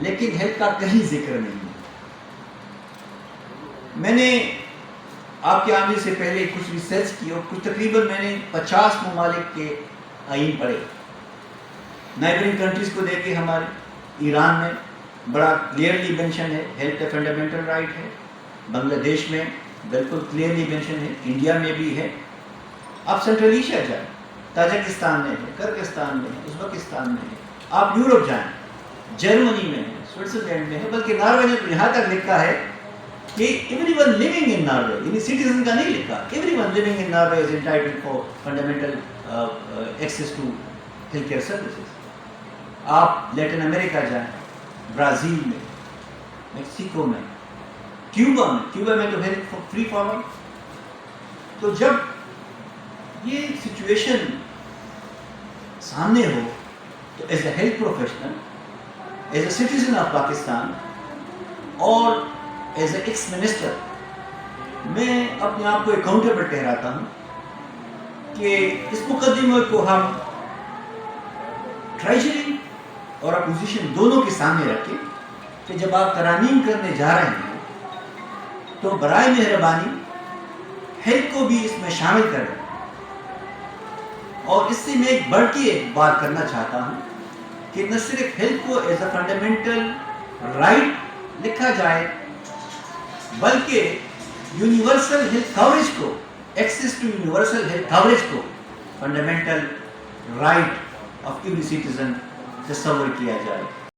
لیکن ہیلتھ کا کہیں ذکر نہیں ہے. میں نے آپ کے آنے سے پہلے کچھ ریسرچ کی اور کچھ تقریباً میں نے 50 ممالک کے آئین پڑھے. نیبرنگ کنٹریز کو دیکھے ہمارے ایران میں بڑا کلیئرلی مینشن ہے ہیلتھ کا فنڈامنٹل رائٹ ہے. بنگلہ دیش میں بالکل کلیئرلی مینشن ہے. انڈیا میں بھی ہے. آپ سینٹرل ایشیا جائیں, تاجکستان میں ہے, کرغزستان میں ہے, ازبکستان میں ہے. آپ یورپ جائیں, جرمنی میں ہے, سوئٹزرلینڈ میں ہے, بلکہ ناروے نے تو یہاں تک لکھا ہے کہ every one living in Norway, یعنی سٹیزن کا نہیں لکھا, every one living in Norway is entitled for fundamental access to health care services. آپ لیٹن امریکہ جائیں, برازیل میں, میکسیکو میں, کیوبا میں تو ہیلتھ فری فارورڈ. تو جب یہ سچویشن سامنے ہو تو as a health professional, as a citizen of Pakistan اور ایز اے ایکس منسٹر, میں اپنے آپ کو اکاؤنٹیبل ٹھہراتا ہوں کہ اس مقدمے کو ہم ٹریجری اور اپوزیشن دونوں کے سامنے رکھیں کہ جب آپ ترامیم کرنے جا رہے ہیں تو برائے مہربانی ہیلتھ کو بھی اس میں شامل کریں. اور اس سے میں ایک بڑھ کے ایک بات کرنا چاہتا ہوں کہ نہ صرف ہیلتھ کو ایز اے فنڈامنٹل رائٹ لکھا جائے, بلکہ یونیورسل ہیلتھ کوریج کو, access to universal health coverage کو fundamental right of every citizen تصور کیا جائے.